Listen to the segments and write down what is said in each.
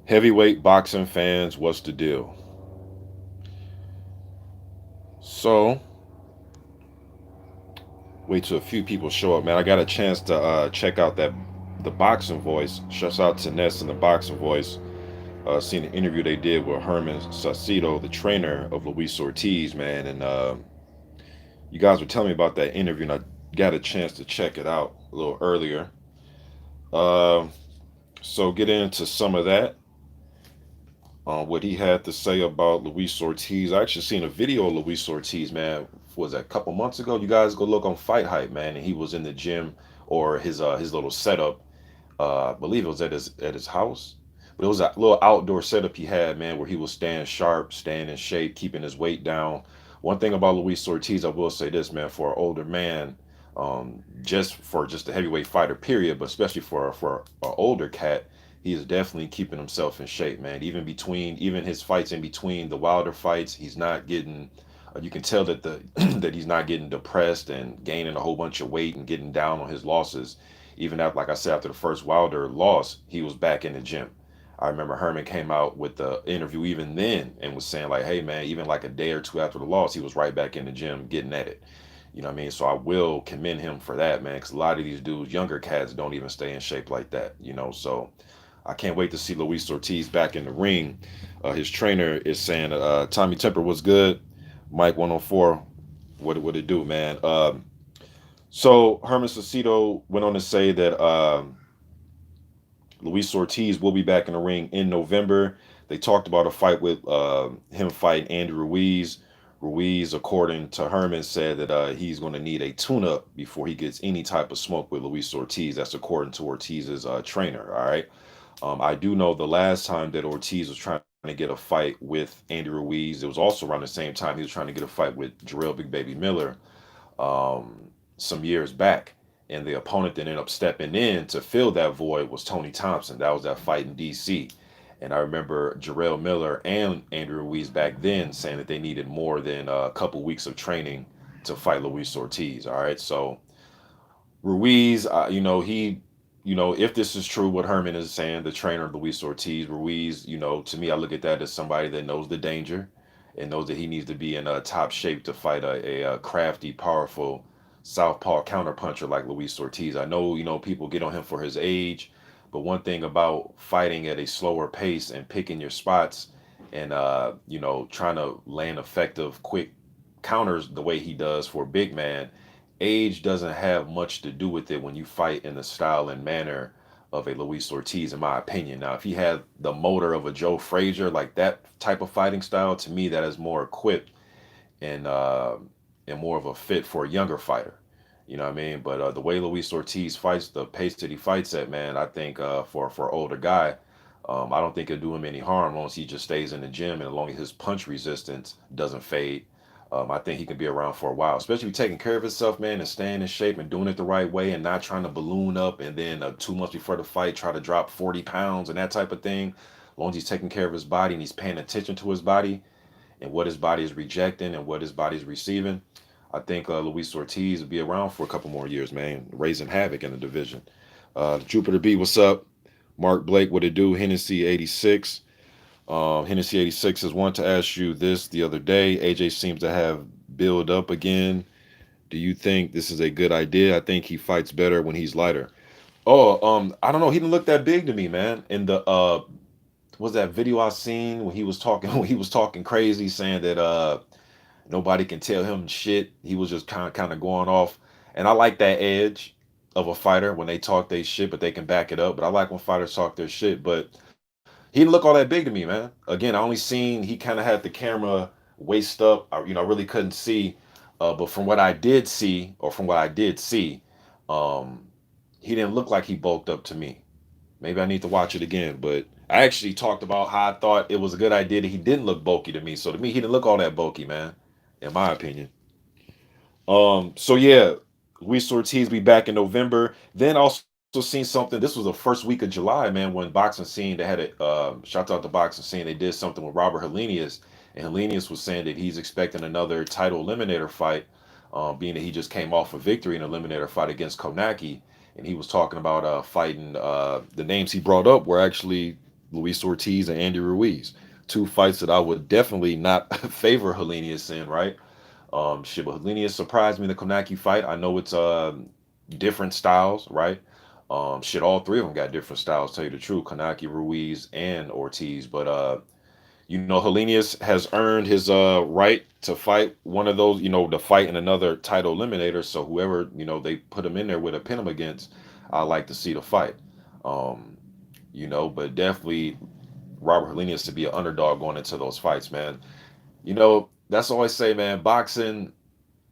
Heavyweight boxing fans, what's the deal? So, wait till a few people show up, man. I got a chance to check out that the boxing voice. Shouts out to Ness and the boxing voice. Seen the interview they did with Herman Saucedo, the trainer of Luis Ortiz, man. And you guys were telling me about that interview, and I got a chance to check it out a little earlier. Uh, so, get into some of that. What he had to say about Luis Ortiz. I actually seen a video of Luis Ortiz, man. Was that a couple months ago? You guys go look on Fight Hype, man. And he was in the gym or his little setup. I believe it was at his house, but it was a little outdoor setup he had, man, where he was staying sharp, staying in shape, keeping his weight down. One thing about Luis Ortiz, I will say this, man, for an older man, just a heavyweight fighter, period, but especially for an older cat, he is definitely keeping himself in shape, man. Even his fights in between the Wilder fights, he's not getting. You can tell that the that he's not getting depressed and gaining a whole bunch of weight and getting down on his losses. Even after, like I said, after the first Wilder loss, he was back in the gym. I remember Herman came out with the interview even then and was saying like, "Hey man, even like a day or two after the loss, he was right back in the gym getting at it." You know what I mean? So I will commend him for that, man, because a lot of these dudes, younger cats, don't even stay in shape like that. So I can't wait to see Luis Ortiz back in the ring. His trainer is saying, Tommy Temper was good. Mike 104, what would it do, man? So Herman Saucedo went on to say that Luis Ortiz will be back in the ring in November. They talked about a fight with him fighting Andy Ruiz. Ruiz, according to Herman, said that he's going to need a tune-up before he gets any type of smoke with Luis Ortiz. That's according to Ortiz's trainer. All right. I do know the last time that Ortiz was trying to get a fight with Andy Ruiz, it was also around the same time he was trying to get a fight with Jarrell Big Baby Miller um, some years back. And the opponent that ended up stepping in to fill that void was Tony Thompson. That was that fight in DC. And I remember Jarrell Miller and Andrew Ruiz back then saying that they needed more than a couple weeks of training to fight Luis Ortiz. All right. So Ruiz, if this is true, what Herman is saying, the trainer of Luis Ortiz, Ruiz, to me, I look at that as somebody that knows the danger and knows that he needs to be in top shape to fight a crafty, powerful southpaw counterpuncher like Luis Ortiz. I know, people get on him for his age, but one thing about fighting at a slower pace and picking your spots and, trying to land effective, quick counters the way he does for a big man, age doesn't have much to do with it when you fight in the style and manner of a Luis Ortiz, in my opinion. Now, if he had the motor of a Joe Frazier, like that type of fighting style, to me, that is more equipped and more of a fit for a younger fighter. You know what I mean? But the way Luis Ortiz fights, the pace that he fights at, man, I think for an older guy, I don't think it'll do him any harm as long as he just stays in the gym and as long as his punch resistance doesn't fade. I think he can be around for a while, especially taking care of himself, man, and staying in shape and doing it the right way and not trying to balloon up and then 2 months before the fight try to drop 40 pounds and that type of thing. As long as he's taking care of his body and he's paying attention to his body and what his body is rejecting and what his body is receiving, I think Luis Ortiz will be around for a couple more years, man, raising havoc in the division. Jupiter B, what's up? Mark Blake, what it do? Hennessy 86. Hennessy 86 has wanted to ask you this the other day. AJ seems to have build up again. Do you think this is a good idea? I think he fights better when he's lighter. Oh, I don't know. He didn't look that big to me, man. In the was that video I seen when he was talking when he was talking crazy, saying that nobody can tell him shit. He was just kind of going off. And I like that edge of a fighter when they talk their shit, but they can back it up. But I like when fighters talk their shit. But he didn't look all that big to me, man. Again, I only seen he kind of had the camera waist up. I really couldn't see. But from what I did see, or from what I did see, um, he didn't look like he bulked up to me. Maybe I need to watch it again. But I actually talked about how I thought it was a good idea that he didn't look bulky to me. So to me, he didn't look all that bulky, man, in my opinion. So yeah, Luis Ortiz be back in November. Then also seen something. This was the first week of July, man, when Boxing Scene they had a shout out to Boxing Scene. They did something with Robert Helenius, and Helenius was saying that he's expecting another title eliminator fight, being that he just came off a victory in an eliminator fight against Konaki, and he was talking about fighting. The names he brought up were actually Luis Ortiz and Andy Ruiz. Two fights that I would definitely not favor Helenius in, right? Shit, but Helenius surprised me in the Konaki fight. I know it's different styles, right? Shit, all three of them got different styles. Tell you the truth, Konaki, Ruiz, and Ortiz. But you know, Helenius has earned his right to fight one of those. You know, to fight in another title eliminator. So whoever they put him in there with a pin him against, I like to see the fight. Um, but definitely Robert Helenius to be an underdog going into those fights, man. That's all I say, man. Boxing,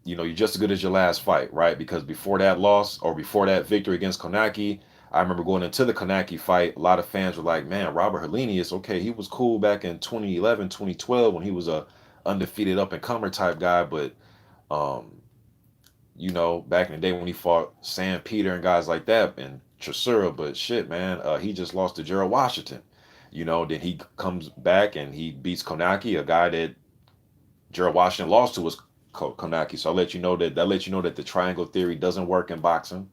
you're just as good as your last fight, right? Because before that loss or before that victory against Konaki, I remember going into the Konaki fight, a lot of fans were like, man, Robert Helenius, okay, he was cool back in 2011, 2012 when he was a undefeated up and comer type guy, but um, back in the day when he fought Sam Peter and guys like that and Chisora, but shit, man, he just lost to Gerald Washington. Then he comes back and he beats Konaki, a guy that Gerald Washington lost to was Konaki. So that lets you know that the triangle theory doesn't work in boxing.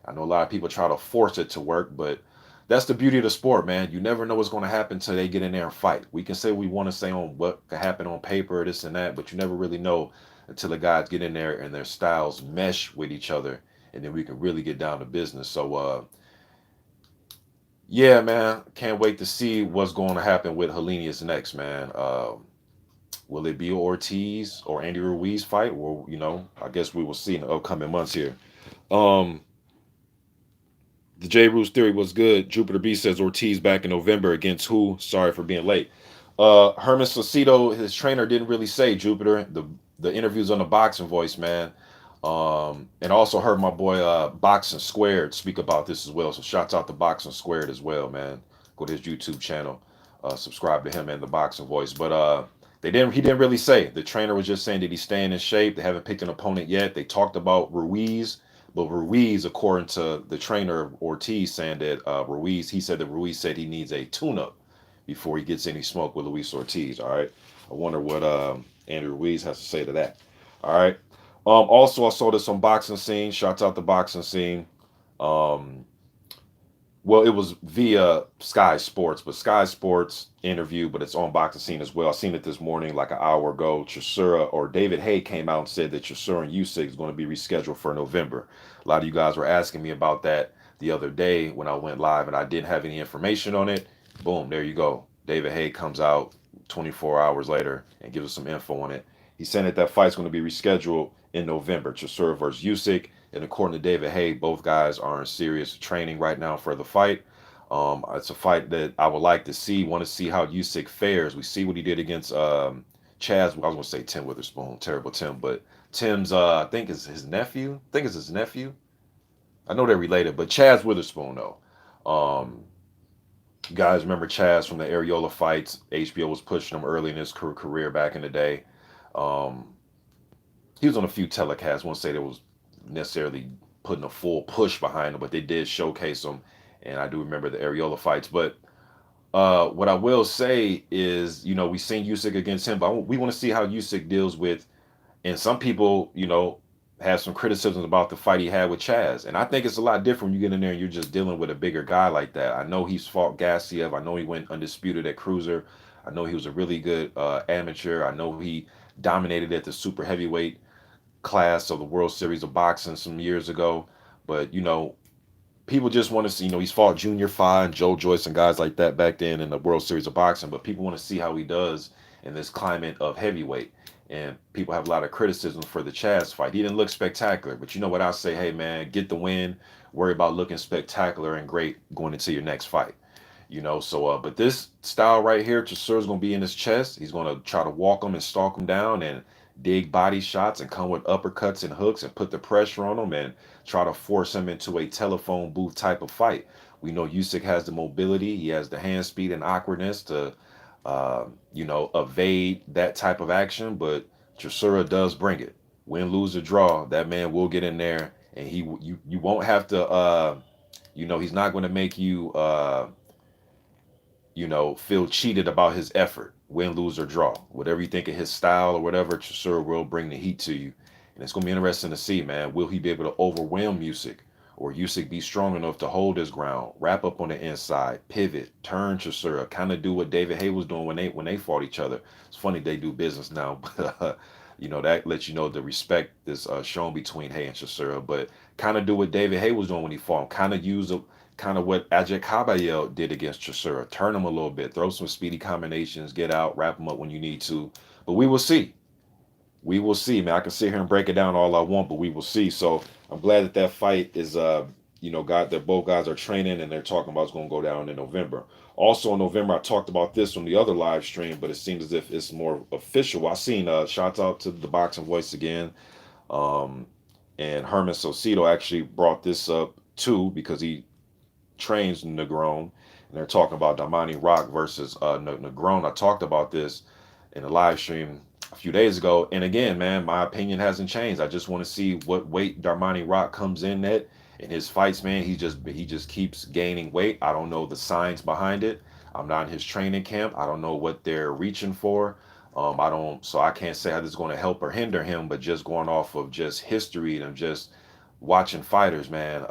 I know a lot of people try to force it to work, but that's the beauty of the sport, man. You never know what's going to happen until they get in there and fight. We can say we want to say on what could happen on paper, this and that, but you never really know until the guys get in there and their styles mesh with each other, and then we can really get down to business. So, yeah, man, can't wait to see what's going to happen with Helenius next, man. Will it be Ortiz or Andy Ruiz fight? Well, I guess we will see in the upcoming months here. Um, the J. Bruce theory was good. Jupiter B says Ortiz back in November against who? Sorry for being late. Herman Sacido, his trainer, didn't really say Jupiter. The interviews on the Boxing Voice, man. And also heard my boy Boxing Squared speak about this as well. So shouts out to Boxing Squared as well, man. Go to his YouTube channel, subscribe to him and the Boxing Voice. But he didn't really say. The trainer was just saying that he's staying in shape. They haven't picked an opponent yet. They talked about Ruiz, but Ruiz, according to the trainer Ortiz, saying that he said that Ruiz said he needs a tune-up before he gets any smoke with Luis Ortiz. All right. I wonder what Andrew Ruiz has to say to that. All right. Also, I saw this on Boxing Scene. Shouts out the Boxing Scene. Um, well, it was via Sky Sports, but Sky Sports interview, but it's on Boxing Scene as well. I seen it this morning, like an hour ago. Chisora or David Haye came out and said that Chisora and Usyk is going to be rescheduled for November. A lot of you guys were asking me about that the other day when I went live, and I didn't have any information on it. Boom, there you go. David Haye comes out 24 hours later and gives us some info on it. He said that fight's going to be rescheduled in November. Chisora versus Usyk. And according to David Haye, both guys are in serious training right now for the fight. It's a fight that I would like to see. Want to see how Usyk fares. We see what he did against Chaz. I was going to say Tim Witherspoon, terrible Tim, but Tim's I think is his nephew. I think it's his nephew. I know they're related, but Chaz Witherspoon though. You guys remember Chaz from the Areola fights? HBO was pushing him early in his career back in the day. Um, he was on a few telecasts. I won't say there was necessarily putting a full push behind him, but they did showcase him. And I do remember the Areola fights. But what I will say is, we've seen Usyk against him, but we want to see how Usyk deals with. And some people, have some criticisms about the fight he had with Chaz. And I think it's a lot different when you get in there and you're just dealing with a bigger guy like that. I know he's fought Gassiev. I know he went undisputed at cruiser. I know he was a really good amateur. I know he dominated at the super heavyweight class of the World Series of Boxing some years ago. But, people just want to see, he's fought Junior Fa and Joe Joyce and guys like that back then in the World Series of Boxing. But people want to see how he does in this climate of heavyweight. And people have a lot of criticism for the Chaz fight. He didn't look spectacular. But you know what I say? Hey, man, get the win. Worry about looking spectacular and great going into your next fight. So, but this style right here, Chisora's going to be in his chest. He's going to try to walk him and stalk him down and dig body shots and come with uppercuts and hooks and put the pressure on him and try to force him into a telephone booth type of fight. We know Usyk has the mobility, he has the hand speed and awkwardness to, evade that type of action, but Chisora does bring it. Win, lose, or draw, that man will get in there, and you won't have to, he's not going to make you, feel cheated about his effort, win, lose, or draw. Whatever you think of his style or whatever, Chisora will bring the heat to you. And it's going to be interesting to see, man. Will he be able to overwhelm Usyk? or Usyk be strong enough to hold his ground, wrap up on the inside, pivot, turn Chisora, kind of do what David Hay was doing when they fought each other. It's funny they do business now, but that lets you know the respect is shown between Hay and Chisora. But kind of do what David Hay was doing when he fought him. Kind of use a kind of what Ajay Kabayel did against Chisora. Turn him a little bit, throw some speedy combinations, get out, wrap him up when you need to. But we will see. We will see, man. I can sit here and break it down all I want, but we will see. So I'm glad that that fight is, God, that both guys are training and they're talking about it's going to go down in November. Also in November, I talked about this on the other live stream, but it seems as if it's more official. I seen shouts out to the Boxing Voice again, um, and Herman Sosito actually brought this up too because he trains Negron, and they're talking about Damani Rock versus Negron. I talked about this in a live stream a few days ago, and again, man, my opinion hasn't changed. I just want to see what weight Darmani Rock comes in at in his fights, man. He just keeps gaining weight. I don't know the science behind it. I'm not in his training camp. I don't know what they're reaching for. I can't say how this is going to help or hinder him, but just going off of just history and just watching fighters, man.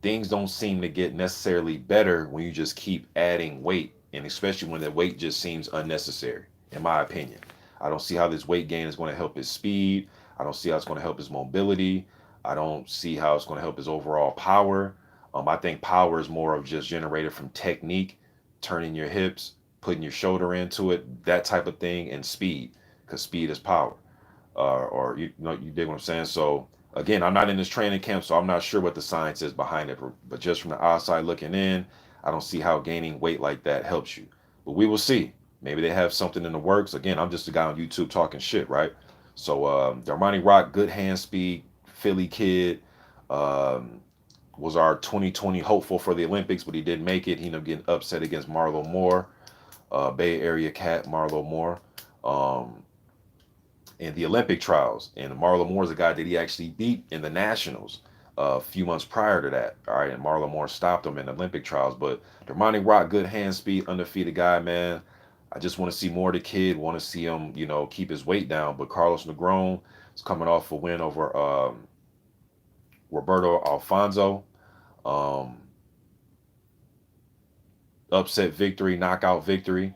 Things don't seem to get necessarily better when you just keep adding weight, and especially when the weight just seems unnecessary, in my opinion. I don't see how this weight gain is going to help his speed. I don't see how it's going to help his mobility. I don't see how it's going to help his overall power. I think power is more of just generated from technique, turning your hips, putting your shoulder into it, that type of thing, and speed, because speed is power. Or you dig what I'm saying? So again, I'm not in this training camp, so I'm not sure what the science is behind it. But just from the outside looking in, I don't see how gaining weight like that helps you. But we will see. Maybe they have something in the works. Again, I'm just a guy on YouTube talking shit, right? So Darmani Rock, good hand speed, Philly kid, um, was our 2020 hopeful for the Olympics, but he didn't make it. He ended up getting upset against Marlo Moore, Bay Area cat Marlo Moore. Um, in the Olympic trials. And Marlon Moore is a guy that he actually beat in the nationals a few months prior to that. All right, and Marlon Moore stopped him in the Olympic trials. But Dermani Rock, good hand speed, undefeated guy, man. I just want to see more of the kid. Want to see him, keep his weight down. But Carlos Negron is coming off a win over Roberto Alfonso. Um, Upset victory, knockout victory.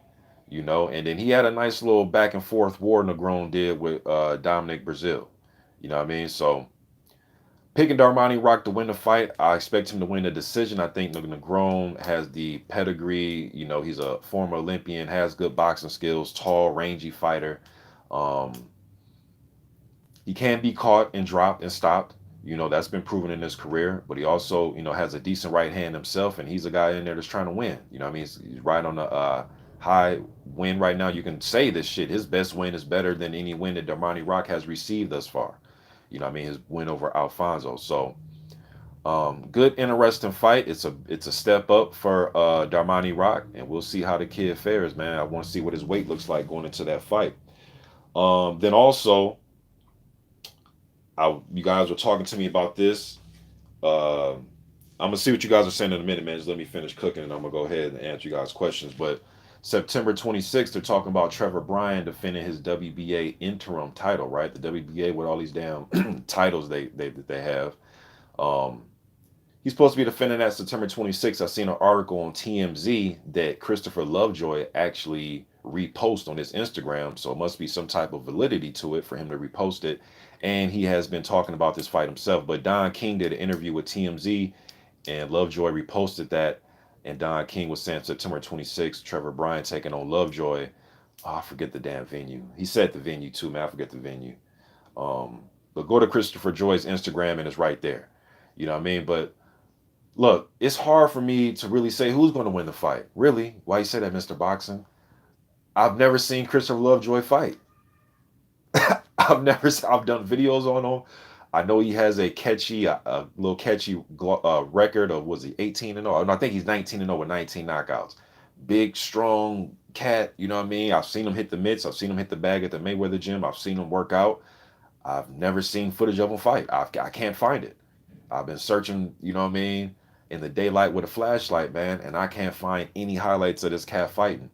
And then he had a nice little back and forth war Negron did with Dominic Brazil. You know what I mean? So picking Darmani Rock to win the fight, I expect him to win the decision. I think Negron has the pedigree. He's a former Olympian, has good boxing skills, tall, rangy fighter. Um, he can be caught and dropped and stopped. That's been proven in his career. But he also, has a decent right hand himself, and he's a guy in there that's trying to win. You know what I mean? He's right on the high win right now. You can say this shit. His best win is better than any win that Darmani Rock has received thus far. You know what I mean? His win over Alfonso. So good, interesting fight. It's a step up for Darmani Rock, and we'll see how the kid fares, man. I want to see what his weight looks like going into that fight. Then also, you guys were talking to me about this. I'm gonna see what you guys are saying in a minute, man. Just let me finish cooking, and I'm gonna go ahead and answer you guys' questions. But September 26th, they're talking about Trevor Bryan defending his WBA interim title, right? The WBA with all these damn titles they have. Um, he's supposed to be defending that September 26th. I seen an article on TMZ that Christopher Lovejoy actually reposted on his Instagram, so it must be some type of validity to it for him to repost it. And he has been talking about this fight himself. But Don King did an interview with TMZ, and Lovejoy reposted that. And Don King was saying September 26th, Trevor Bryan taking on Lovejoy. Oh, I forget the damn venue. He said the venue too, man. I forget the venue. But go to Christopher Joy's Instagram and it's right there. You know what I mean? But look, it's hard for me to really say who's going to win the fight. Really? Why you say that, Mr. Boxing? I've never seen Christopher Lovejoy fight. I've done videos on him. I know he has a little catchy record of, was he 18-0? No, I think he's 19-0 with 19 knockouts. Big, strong cat, you know what I mean? I've seen him hit the mitts. I've seen him hit the bag at the Mayweather gym. I've seen him work out. I've never seen footage of him fight. I can't find it. I've been searching, you know what I mean, in the daylight with a flashlight, man, and I can't find any highlights of this cat fighting.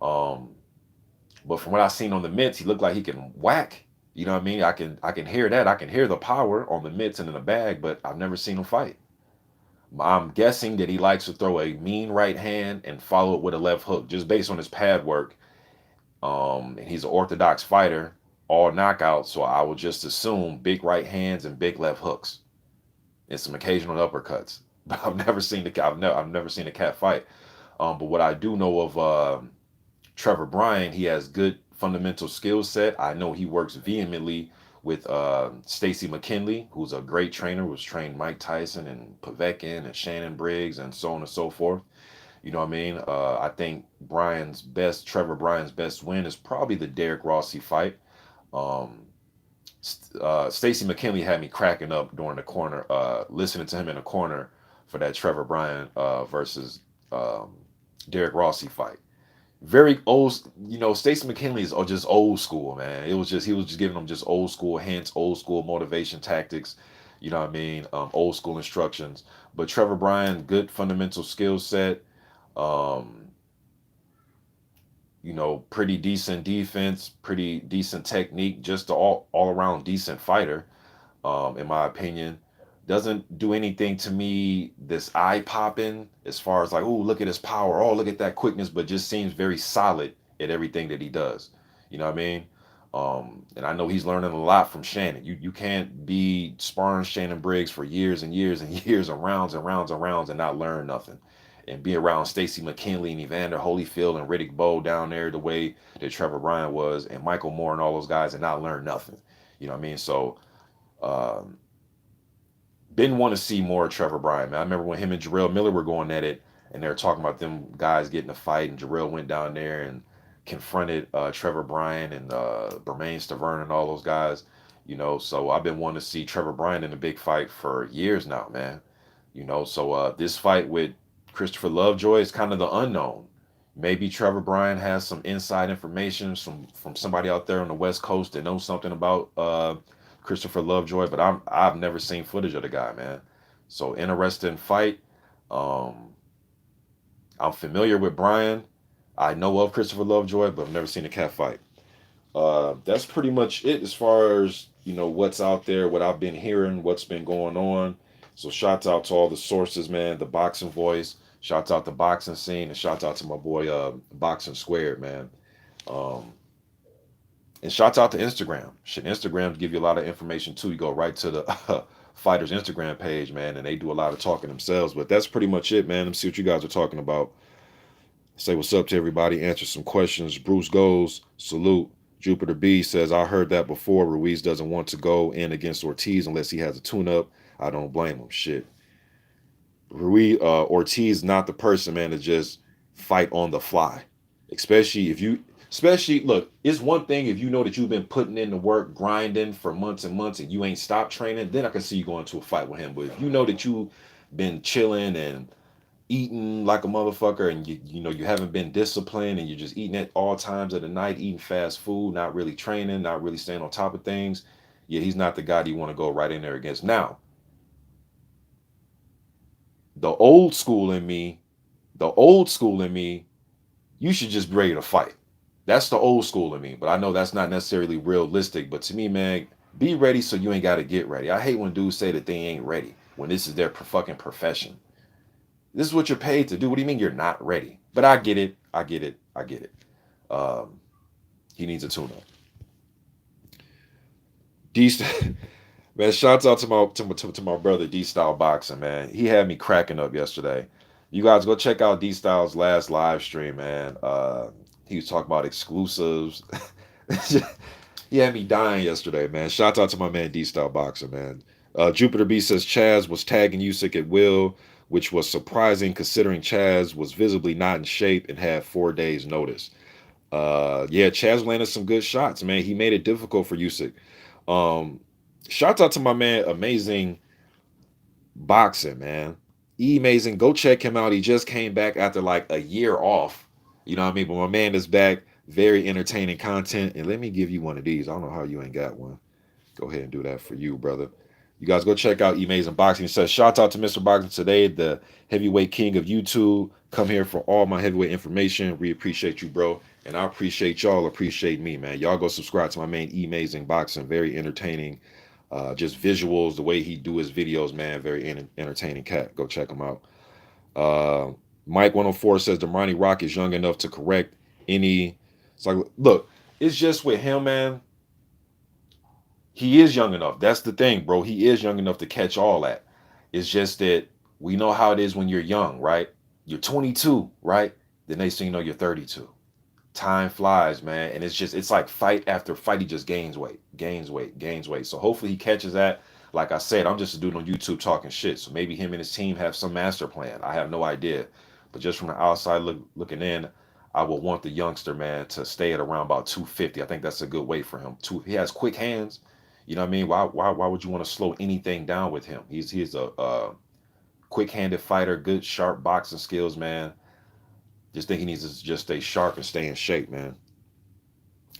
But from what I've seen on the mitts, he looked like he can whack. You know what I mean? I can hear that. I can hear the power on the mitts and in the bag, but I've never seen him fight. I'm guessing that he likes to throw a mean right hand and follow it with a left hook, just based on his pad work. And he's an orthodox fighter, all knockouts, so I would just assume big right hands and big left hooks and some occasional uppercuts. But I've never seen a cat fight. But what I do know of Trevor Bryan, he has good fundamental skill set. I know he works vehemently with Stacy McKinley, who's a great trainer, who's trained Mike Tyson and Povetkin and Shannon Briggs and so on and so forth. You know what I mean? I think Trevor Bryan's best win is probably the Derek Rossi fight. Um, Stacy McKinley had me cracking up during the corner, listening to him in the corner for that Trevor Bryan versus um, Derek Rossi fight. Very old, Stacey McKinley is just old school, man. He was just giving them just old school hints, old school motivation tactics, you know what I mean? Old school instructions. But Trevor Bryan, good fundamental skill set, um, pretty decent defense, pretty decent technique, just an all around decent fighter, in my opinion. Doesn't do anything to me this eye popping as far as like, oh, look at his power, oh, look at that quickness, but just seems very solid at everything that he does. You know what I mean? And I know he's learning a lot from Shannon. You can't be sparring Shannon Briggs for years and years and years and rounds and rounds and rounds and not learn nothing. And be around Stacy McKinley and Evander Holyfield and Riddick Bowe down there the way that Trevor Bryan was and Michael Moore and all those guys and not learn nothing. You know what I mean? So um, been want to see more of Trevor Bryan, man. I remember when him and Jarrell Miller were going at it, and they were talking about them guys getting a fight, and Jarrell went down there and confronted Trevor Bryan and Bermain Stavern and all those guys. So I've been wanting to see Trevor Bryan in a big fight for years now, man. So this fight with Christopher Lovejoy is kind of the unknown. Maybe Trevor Bryan has some inside information from somebody out there on the West Coast that knows something about Christopher Lovejoy, but I've never seen footage of the guy, man. So interesting fight. Um, I'm familiar with Bryan. I know of Christopher Lovejoy, but I've never seen a cat fight. That's pretty much it as far as what's out there, what I've been hearing, what's been going on. So shouts out to all the sources, man. The Boxing Voice. Shouts out the boxing scene, and shouts out to my boy Boxing Squared, man. Um, and shouts out to Instagram. Shit, Instagram give you a lot of information too. You go right to the fighters Instagram page, man, and they do a lot of talking themselves. But that's pretty much it, man. Let me see what you guys are talking about. Say what's up to everybody. Answer some questions. Bruce goes salute. Jupiter B says I heard that before. Ruiz doesn't want to go in against Ortiz unless he has a tune-up. I don't blame him. Shit. Ortiz not the person, man, to just fight on the fly. Especially look, it's one thing if you know that you've been putting in the work, grinding for months and months, and you ain't stopped training, then I can see you going to a fight with him. But if you know that you've been chilling and eating like a motherfucker, and you haven't been disciplined, and you're just eating at all times of the night, eating fast food, not really training, not really staying on top of things, yeah, he's not the guy that you want to go right in there against. Now, the old school in me, the old school in me, you should just be ready to fight. That's the old school in me, but I know that's not necessarily realistic. But to me, man, be ready so you ain't got to get ready. I hate when dudes say that they ain't ready when this is their fucking profession. This is what you're paid to do. What do you mean you're not ready? But I get it. I get it. I get it. Um, he needs a tune-up. D man, shouts out to my brother D Style Boxing, man. He had me cracking up yesterday. You guys go check out D Style's last live stream, man. He was talking about exclusives. He had me dying yesterday, man. Shouts out to my man D Style Boxer, man. Jupiter B says Chaz was tagging Usyk at will, which was surprising considering Chaz was visibly not in shape and had 4 days notice. Yeah, Chaz landed some good shots, man. He made it difficult for Usyk. Um, Shouts out to my man, Amazing Boxing, man. Amazing. Go check him out. He just came back after like a year off. You know what I mean? But my man is back. Very entertaining content. And let me give you one of these. I don't know how you ain't got one. Go ahead and do that for you, brother. You guys go check out Amazing Boxing. He says, shout out to Mr. Boxing today, the heavyweight king of YouTube. Come here for all my heavyweight information. We appreciate you, bro. And I appreciate y'all. Appreciate me, man. Y'all go subscribe to my main Amazing Boxing. Very entertaining. Just visuals, the way he do his videos, man. Very entertaining cat. Go check him out. Uh, Mike 104 says Damani Rock is young enough to correct any. It's like, look, it's just with him, man. He is young enough. That's the thing, bro. He is young enough to catch all that. It's just that we know how it is when you're young, right? You're 22, right? The next thing you know, you're 32. Time flies, man. And it's like fight after fight, he just gains weight, gains weight, gains weight. So hopefully he catches that. Like I said, I'm just a dude on YouTube talking shit. So maybe him and his team have some master plan. I have no idea. But just from the outside looking in, I would want the youngster, man, to stay at around about 250. I think that's a good weight for him. He has quick hands. You know what I mean? Why would you want to slow anything down with him? He's a quick-handed fighter, good sharp boxing skills, man. Just think he needs to just stay sharp and stay in shape, man.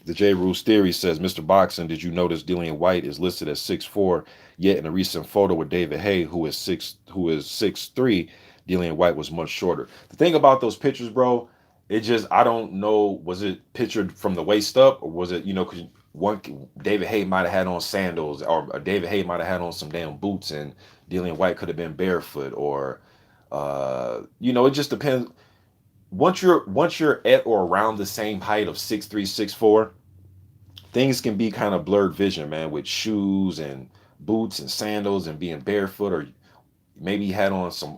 The J. Rules Theory says, Mr. Boxing, did you notice Dillian White is listed as 6'4", yet in a recent photo with David Haye, who is 6'3", Dillian White was much shorter. The thing about those pictures, bro, it just, I don't know, was it pictured from the waist up, or was it, because one David Haye might have had on sandals, or David Haye might have had on some damn boots, and Dillian White could have been barefoot, or it just depends. Once you're at or around the same height of 6'3", 6'4", things can be kind of blurred vision, man, with shoes and boots and sandals and being barefoot, or maybe he had on some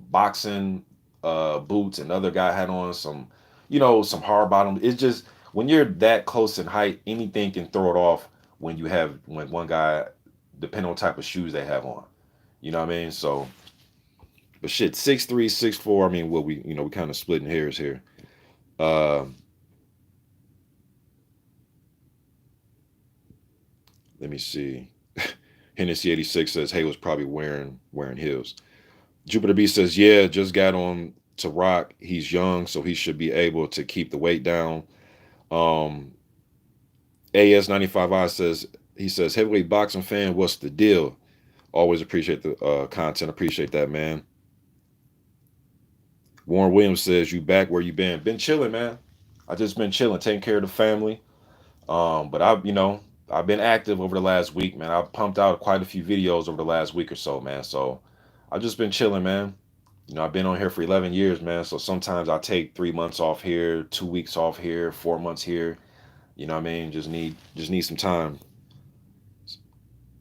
boxing boots, and other guy had on some, some hard bottom. It's just when you're that close in height, anything can throw it off when one guy, depending on type of shoes they have on. You know what I mean? So, but shit, 6'3", 6'4". I mean, what we kind of splitting hairs here. Uh, Let me see. Hennessy 86 says Hay was probably wearing heels. Jupiter B says, yeah, just got on to Rock. He's young, so he should be able to keep the weight down. Um, AS95I says, heavyweight boxing fan, what's the deal? Always appreciate the content. Appreciate that, man. Warren Williams says, you back where you been? Been chilling, man. I just been chilling, taking care of the family. But I've been active over the last week, man. I've pumped out quite a few videos over the last week or so, man. So I've just been chilling, man. I've been on here for 11 years, man. So sometimes I take 3 months off here, 2 weeks off here, 4 months here. You know what I mean? Just need some time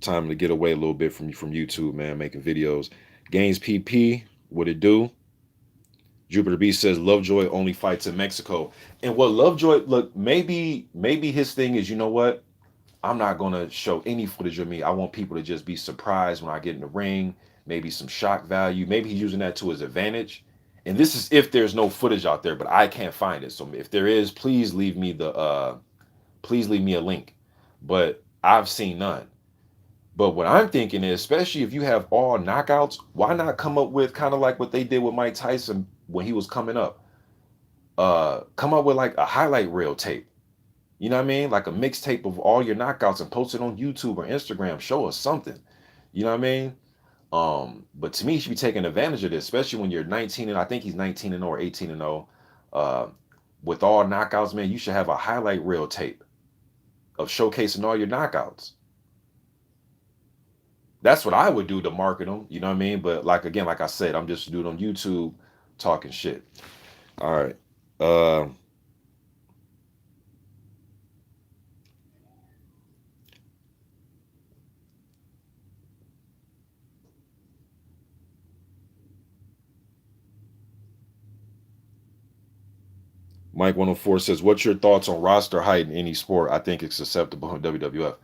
to get away a little bit from YouTube, man, making videos. Gaines PP, what it do? Jupiter B says Lovejoy only fights in Mexico. And what Lovejoy, look, maybe his thing is, you know what? I'm not gonna show any footage of me. I want people to just be surprised when I get in the ring. Maybe some shock value. Maybe he's using that to his advantage. And this is if there's no footage out there, but I can't find it. So if there is, please leave me a link. But I've seen none. But what I'm thinking is, especially if you have all knockouts, why not come up with kind of like what they did with Mike Tyson when he was coming up? Come up with like a highlight reel tape. You know what I mean? Like a mixtape of all your knockouts and post it on YouTube or Instagram. Show us something. You know what I mean? But to me, you should be taking advantage of this, especially when you're 19, and I think he's 19 and 0 or 18 and 0. With all knockouts, man, you should have a highlight reel tape of showcasing all your knockouts. That's what I would do to market them. You know what I mean? But like I said, I'm just doing on YouTube talking shit. All right. Mike 104 says, what's your thoughts on roster height in any sport? I think it's acceptable in WWF.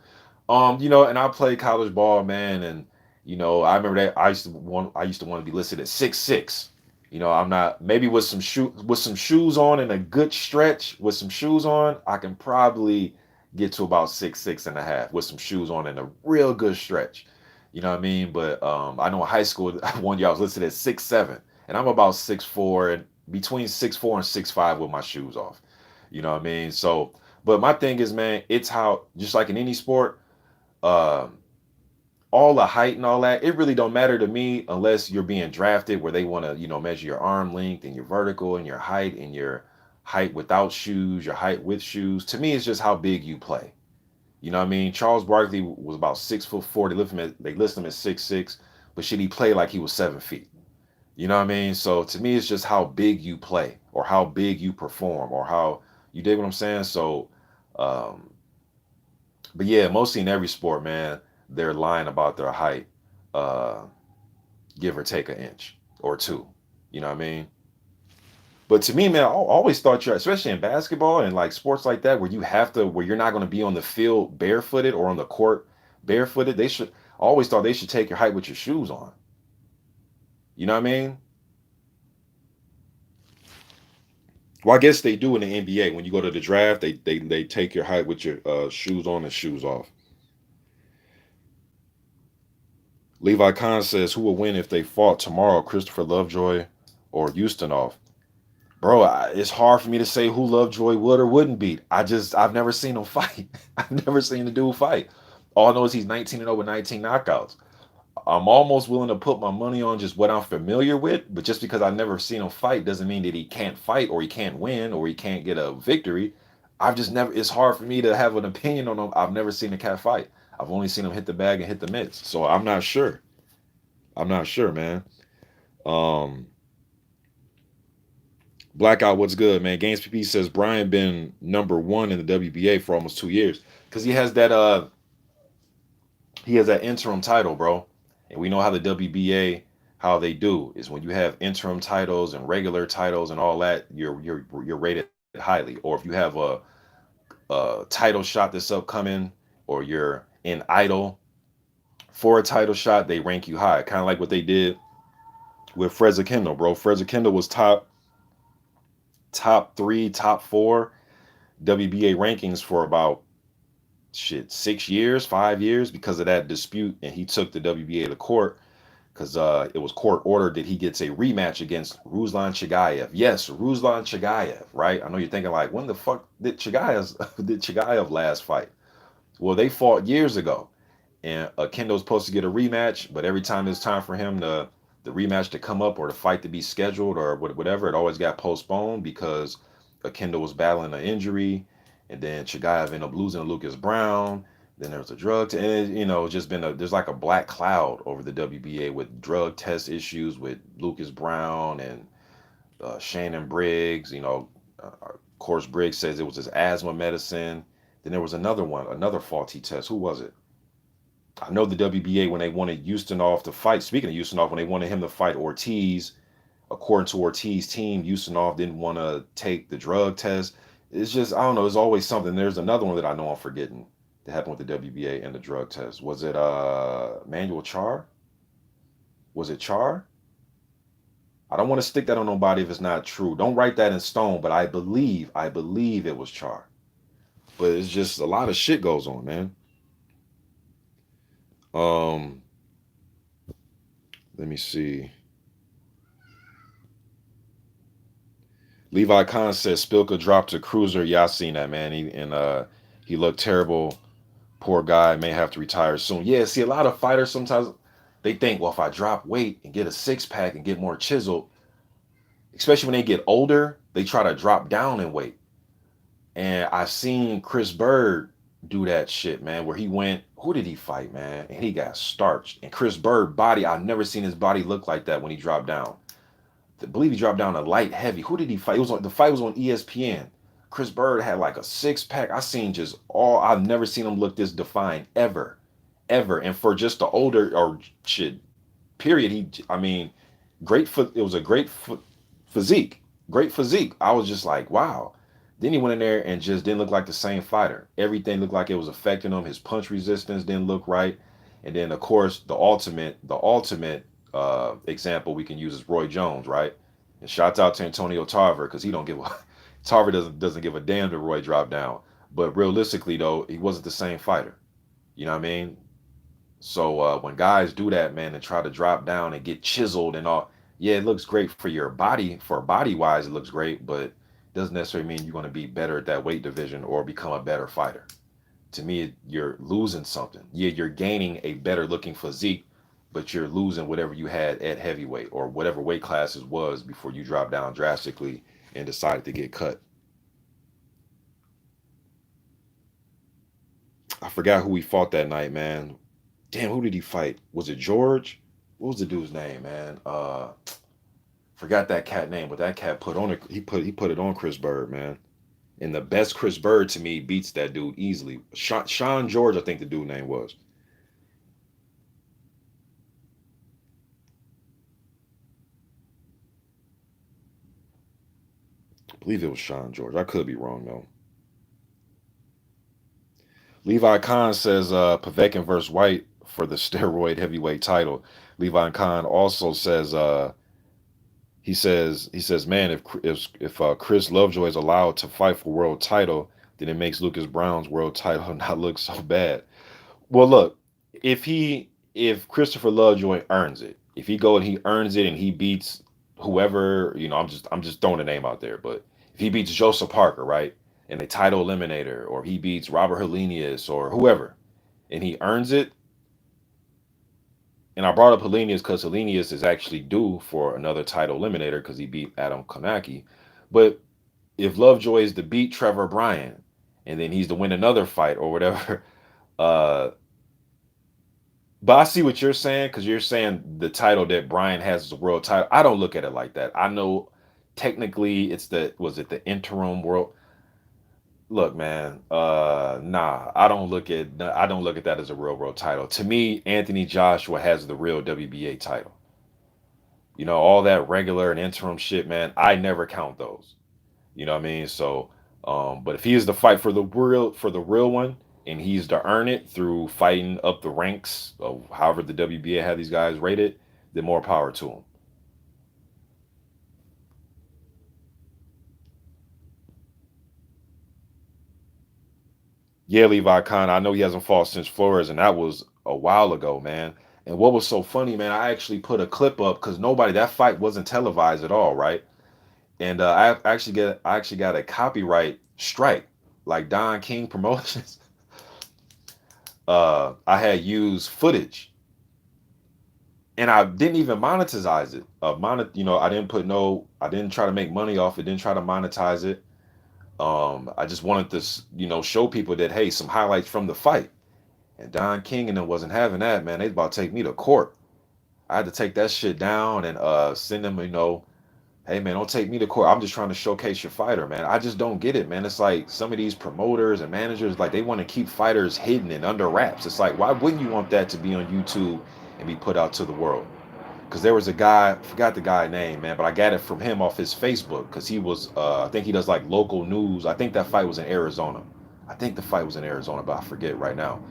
And I played college ball, man, and I remember that I used to want to be listed at 6'6". I'm not, maybe with some shoes on and a good stretch with some shoes on, I can probably get to about 6'6.5" with some shoes on and a real good stretch. You know what I mean? But I know in high school one year I was listed at 6'7", and I'm about 6'4", and between 6'4" and 6'5" with my shoes off. You know what I mean? So, but my thing is, man, it's how, just like in any sport, um, all the height and all that, it really don't matter to me unless you're being drafted where they want to, measure your arm length and your vertical and your height and your height without shoes, your height with shoes. To me, it's just how big you play. You know what I mean? Charles Barkley was about 6'4". They listed him at 6'6", but shit, he played like he was 7 feet. You know what I mean? So to me, it's just how big you play or how big you perform or how you dig what I'm saying. So, um, but yeah, mostly in every sport, man, they're lying about their height, uh, give or take an inch or two. You know what I mean? But to me, man, I always thought you're, especially in basketball and like sports like that, where you have to, where you're not going to be on the field barefooted or on the court barefooted. They should, I always thought they should take your height with your shoes on. You know what I mean? Well, I guess they do in the NBA. When you go to the draft, they take your height with your shoes on and shoes off. Levi Kahn says, "Who will win if they fought tomorrow, Christopher Lovejoy or Ustinov?" Bro, it's hard for me to say who Lovejoy would or wouldn't beat. I've never seen him fight. I've never seen the dude fight. All I know is he's 19-0 with 19 knockouts. I'm almost willing to put my money on just what I'm familiar with, but just because I've never seen him fight doesn't mean that he can't fight or he can't win or he can't get a victory. I've just never, it's hard for me to have an opinion on him. I've never seen a cat fight. I've only seen him hit the bag and hit the mitts. So I'm not sure. I'm not sure, man. Um, Blackout, what's good, man? Games PP says Brian been number 1 in the WBA for almost 2 years because he has that interim title, bro. And we know how the WBA, how they do is when you have interim titles and regular titles and all that, you're rated highly. Or if you have a title shot that's upcoming, or you're in idle for a title shot, they rank you high. Kind of like what they did with Freza Kendall, bro. Freza Kendall was top 3, top 4 WBA rankings for about shit 6 years, 5 years because of that dispute, and he took the WBA to court because it was court ordered that he gets a rematch against Ruslan Chagayev. Yes, Ruslan Chagayev, right? I know you're thinking like, when the fuck did Chagayev last fight? Well, they fought years ago, and Kendo's supposed to get a rematch, but every time it's time for him to the rematch to come up or the fight to be scheduled or whatever, it always got postponed because Kendo was battling an injury, and then Chagayev ended up losing to Lucas Brown. Then there was a and just been there's like a black cloud over the WBA with drug test issues with Lucas Brown and Shannon Briggs. Of course, Briggs says it was his asthma medicine. Then there was another one, another faulty test. Who was it? I know the WBA when they wanted Ustinov to fight. Speaking of Ustinov, when they wanted him to fight Ortiz, according to Ortiz's team, Ustinov didn't want to take the drug test. It's just I don't know. There's always something. There's another one that I know I'm forgetting that happened with the WBA and the drug test. Was it Manuel Char? Was it Char? I don't want to stick that on nobody if it's not true. Don't write that in stone, but I believe it was Char. But it's just a lot of shit goes on, man. Um, Let me see. Levi Khan says Spilka dropped to cruiser. Yeah, I seen that, man. He looked terrible. Poor guy may have to retire soon. Yeah, see, a lot of fighters sometimes they think, well, if I drop weight and get a 6 pack and get more chiseled, especially when they get older, they try to drop down in weight. And I've seen Chris Bird do that shit, man, where he went, who did he fight, man? And he got starched. And Chris Bird body, I've never seen his body look like that when he dropped down. I believe he dropped down to light heavy. Who did he fight? The fight was on ESPN. Chris Bird had like a 6 pack. I seen just all. I've never seen him look this defined ever, ever. And for just the older or shit period, I mean, great foot. It was a great physique, great physique. I was just like, wow. Then he went in there and just didn't look like the same fighter. Everything looked like it was affecting him. His punch resistance didn't look right. And then of course the ultimate example we can use is Roy Jones, right? And shouts out to Antonio Tarver because he don't give a Tarver doesn't give a damn to Roy drop down. But realistically though, he wasn't the same fighter. You know what I mean? So when guys do that, man, and try to drop down and get chiseled and all, yeah, it looks great for your body. For body wise, it looks great, but doesn't necessarily mean you're going to be better at that weight division or become a better fighter. To me, you're losing something. Yeah, you're gaining a better looking physique, but you're losing whatever you had at heavyweight or whatever weight classes was before you dropped down drastically and decided to get cut. I forgot who he fought that night, man. Damn, who did he fight? Was it George? What was the dude's name, man? Forgot that cat name, but that cat put on it. He put it on Chris Bird, man. And the best Chris Bird to me beats that dude easily. Sean George, I think the dude name was. I believe it was Sean George. I could be wrong though. Levi Khan says Povetkin versus White for the steroid heavyweight title. Levi Khan also says he says man, if Chris Lovejoy is allowed to fight for world title, then it makes Lucas Brown's world title not look so bad. Well, look, if Christopher Lovejoy earns it, if he go and he earns it and he beats whoever, I'm just throwing a name out there, but if he beats Joseph Parker, right, in a title eliminator, or he beats Robert Helenius or whoever, and he earns it, and I brought up Helenius because Helenius is actually due for another title eliminator because he beat Adam Konaki, but if Lovejoy is to beat Trevor Bryan, and then he's to win another fight or whatever, uh, but I see what you're saying because you're saying the title that Brian has is a world title. I don't look at it like that. I know technically it's the was it the interim world. Look, man, nah, I don't look at that as a real world title. To me, Anthony Joshua has the real WBA title. All that regular and interim shit, man, I never count those. You know what I mean? So, but if he is to fight for the real one, and he's to earn it through fighting up the ranks of however the WBA had these guys rated, then more power to him. Yeah, Levi Khan, I know he hasn't fought since Flores, and that was a while ago, man. And what was so funny, man, I actually put a clip up because that fight wasn't televised at all, right? And I actually got a copyright strike, like Don King Promotions. I had used footage and I didn't even monetize it. I didn't put no, I didn't try to make money off it, didn't try to monetize it. I just wanted to, show people that hey, some highlights from the fight. And Don King and them wasn't having that, man. They about to take me to court. I had to take that shit down and send them, hey man, don't take me to court. I'm just trying to showcase your fighter, man. I just don't get it, man. It's like some of these promoters and managers, like they want to keep fighters hidden and under wraps. It's like, why wouldn't you want that to be on YouTube and be put out to the world? Because there was a guy, I forgot the guy name, man, but I got it from him off his Facebook because he was, I think he does like local news. I think that fight was in Arizona. I think the fight was in Arizona, but I forget right now.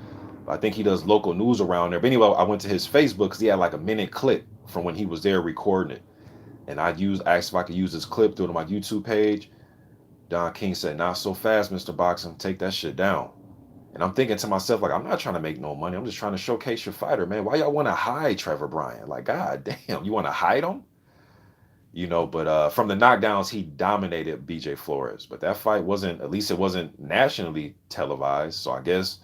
But I think he does local news around there. But anyway, I went to his Facebook because he had like a minute clip from when he was there recording it. And asked if I could use this clip through to my YouTube page. Don King said, "Not so fast, Mr. Boxing. Take that shit down." And I'm thinking to myself, like, I'm not trying to make no money. I'm just trying to showcase your fighter, man. Why y'all want to hide Trevor Bryan? Like, god damn, you want to hide him? But from the knockdowns, he dominated BJ Flores. But that fight wasn't, at least it wasn't nationally televised. So I guess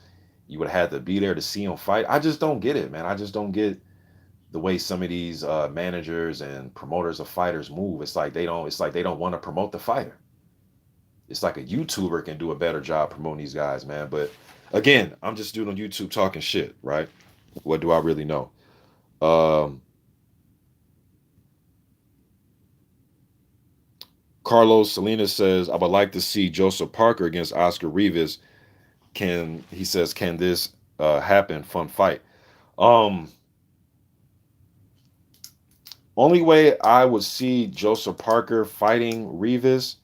you would have had to be there to see him fight. I just don't get it, man. I just don't get the way some of these managers and promoters of fighters move. It's like they don't want to promote the fighter. It's like a YouTuber can do a better job promoting these guys, man. But again, I'm just doing on YouTube talking shit, right? What do I really know? Um, Carlos Salinas says, I would like to see Joseph Parker against Oscar Rivas. Can this happen? Fun fight. Um, Only way I would see Joseph Parker fighting Rivas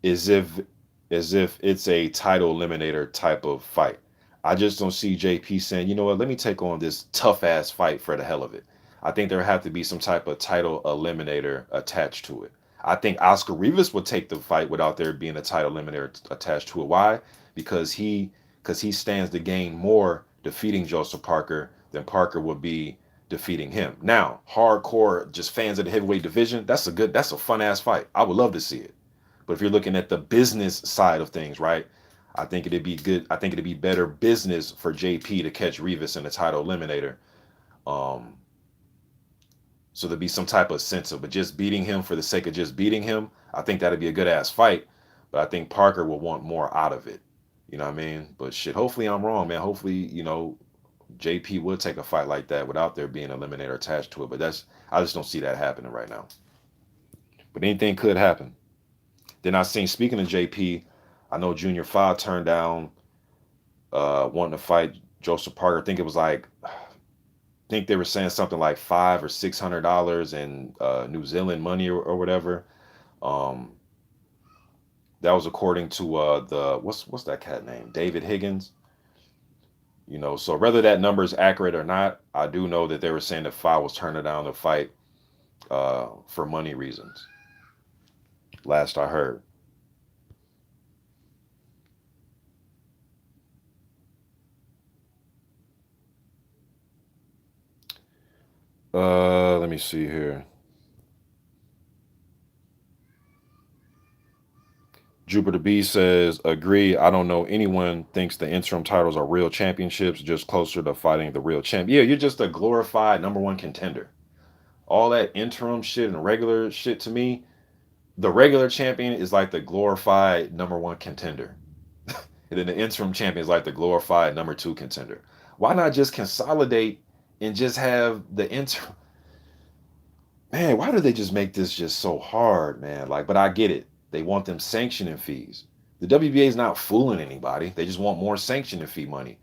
is if it's a title eliminator type of fight. I just don't see JP saying, you know what, let me take on this tough ass fight for the hell of it. I think there have to be some type of title eliminator attached to it. I think Oscar Rivas would take the fight without there being a title eliminator attached to it. Why? Because he stands to gain more defeating Joseph Parker than Parker would be defeating him. Now, hardcore just fans of the heavyweight division, that's a fun ass fight. I would love to see it. But if you're looking at the business side of things, right? I think it'd be good. I think it'd be better business for JP to catch Rivas in the title eliminator. Um, so there'd be some type of sense of, but just beating him for the sake of just beating him, I think that'd be a good ass fight. But I think Parker will want more out of it. You know what I mean? But shit, hopefully I'm wrong, man. Hopefully, JP would take a fight like that without there being an eliminator attached to it. But I just don't see that happening right now. But anything could happen. Then I seen, speaking of JP, I know Junior Five turned down wanting to fight Joseph Parker. I think it was like, I think they were saying something like $500 or $600 in New Zealand money, or whatever. Um, that was according to the what's that cat name? David Higgins. So whether that number is accurate or not, I do know that they were saying that Five was turning down the fight for money reasons. Last I heard. Let me see here. Jupiter B says, agree. I don't know anyone thinks the interim titles are real championships, just closer to fighting the real champ. Yeah, you're just a glorified number one contender. All that interim shit and regular shit, to me, the regular champion is like the glorified number one contender. And then the interim champion is like the glorified number two contender. Why not just consolidate and just have the interim? Man, why do they just make this just so hard, man? Like, but I get it. They want them sanctioning fees. The WBA is not fooling anybody. They just want more sanctioning fee money.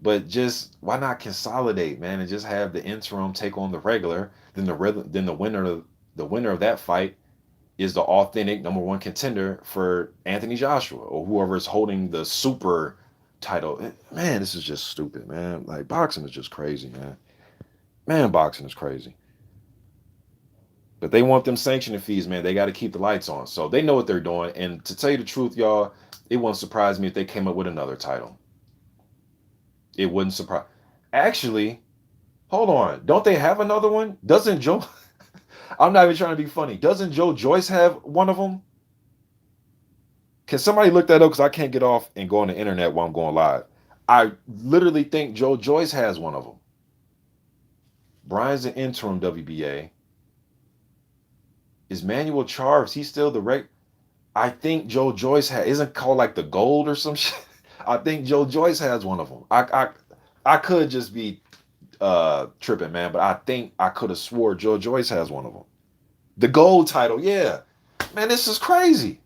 But just why not consolidate, man, and just have the interim take on the regular? Then the winner of that fight is the authentic number one contender for Anthony Joshua or whoever is holding the super title. Man, this is just stupid, man. Like, boxing is just crazy, man. Man, boxing is crazy. But they want them sanctioning fees, man. They got to keep the lights on. So they know what they're doing. And to tell you the truth, y'all, it wouldn't surprise me if they came up with another title. It wouldn't surprise. Actually, hold on. Don't they have another one? Doesn't Joe? I'm not even trying to be funny. Doesn't Joe Joyce have one of them? Can somebody look that up? Because I can't get off and go on the internet while I'm going live. I literally think Joe Joyce has one of them. Brian's an interim WBA. Is Manuel Charles? He's still the reg. I think Joe Joyce isn't called like the gold or some shit. I think Joe Joyce has one of them. I could just be tripping, man, but I think I could have swore Joe Joyce has one of them. The gold title, yeah. Man, this is crazy.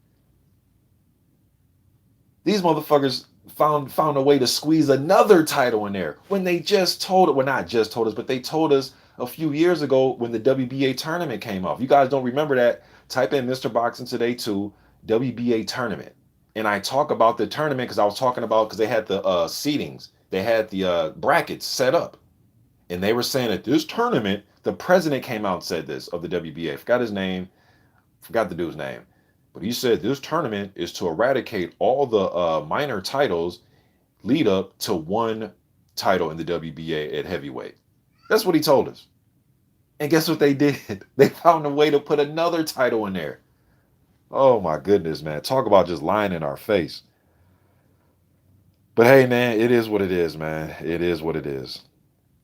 These motherfuckers found a way to squeeze another title in there when they just told it. Well, not just told us, but they told us a few years ago when the WBA tournament came off. You guys don't remember that? Type in Mr. Boxing Today 2 WBA tournament. And I talk about the tournament because I was talking about, because they had the seatings, they had the brackets set up. And they were saying that this tournament, the president came out and said this of the WBA. Forgot his name, forgot the dude's name. But he said this tournament is to eradicate all the minor titles lead up to one title in the WBA at heavyweight. That's what he told us. And guess what they did? They found a way to put another title in there. Oh my goodness, man. Talk about just lying in our face. But hey, man, it is what it is, man. It is what it is.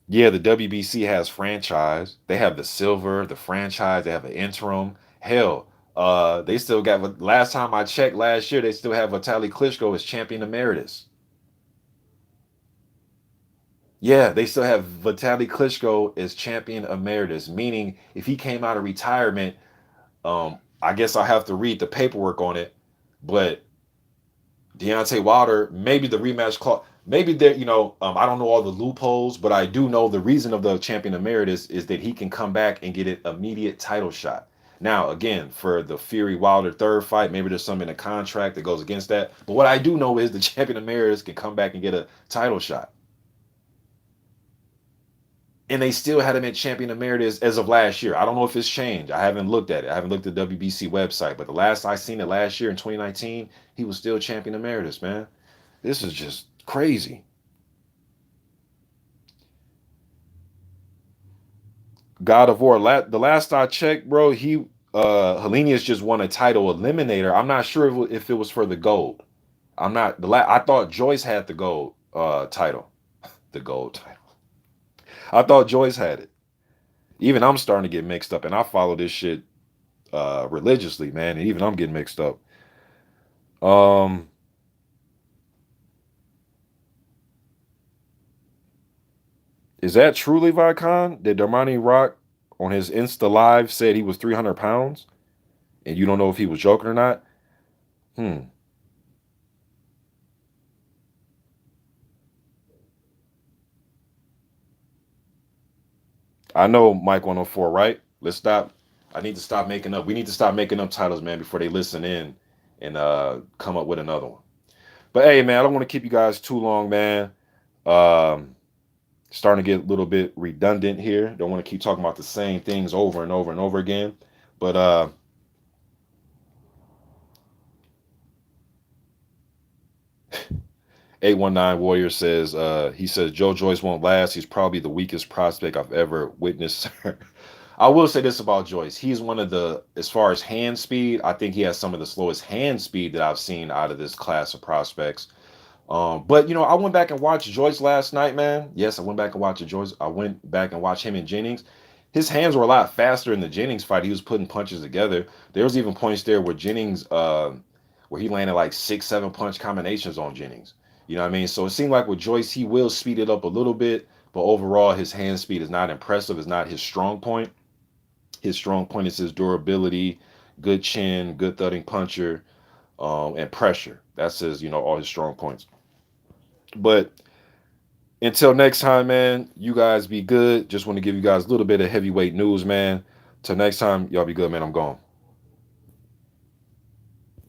Yeah, the WBC has franchise. They have the silver, the franchise. They have an interim. Hell, they still got. Last time I checked, last year they still have Vitaly Klitschko as champion emeritus. Yeah, they still have Vitaly Klitschko as champion emeritus, meaning if he came out of retirement, I guess I'll have to read the paperwork on it. But Deontay Wilder, maybe the rematch clause, maybe there, I don't know all the loopholes, but I do know the reason of the champion emeritus is that he can come back and get an immediate title shot. Now, again, for the Fury Wilder third fight, maybe there's something in the contract that goes against that. But what I do know is the champion emeritus can come back and get a title shot. And they still had him at champion emeritus as of last year. I don't know if it's changed. I haven't looked at it. I haven't looked at the WBC website. But the last I seen it last year in 2019, he was still champion emeritus, man. This is just crazy. God of War. The last I checked, bro, he Helenius just won a title eliminator. I'm not sure if it was for the gold. I'm not I thought Joyce had the gold title. The gold title. I thought Joyce had it. Even I'm starting to get mixed up, and I follow this shit religiously, man. And even I'm getting mixed up. Um, Is that true, Levi Khan? Did Darmani Rock on his Insta Live said he was 300 pounds and you don't know if he was joking or not? Hmm. I know Mike 104, right? Let's stop. I need to stop making up. We need to stop making up titles, man, before they listen in and come up with another one. But hey, man, I don't want to keep you guys too long, man. Um, Starting to get a little bit redundant here. Don't want to keep talking about the same things over and over and over again. But 819 Warrior says he says Joe Joyce won't last. He's probably the weakest prospect I've ever witnessed. I will say this about Joyce. He's one of the, as far as hand speed, I think he has some of the slowest hand speed that I've seen out of this class of prospects. But I went back and watched Joyce last night, man. Yes, I went back and watched Joyce. I went back and watched him and Jennings. His hands were a lot faster in the Jennings fight. He was putting punches together. There was even points there where Jennings, where he landed like 6, 7 punch combinations on Jennings. You know what I mean? So it seemed like with Joyce, he will speed it up a little bit, but overall, his hand speed is not impressive. It's not his strong point. His strong point is his durability, good chin, good thudding puncher, and pressure. That's all his strong points. But until next time, man, you guys be good. Just want to give you guys a little bit of heavyweight news, man. Till next time, y'all be good, man. I'm gone.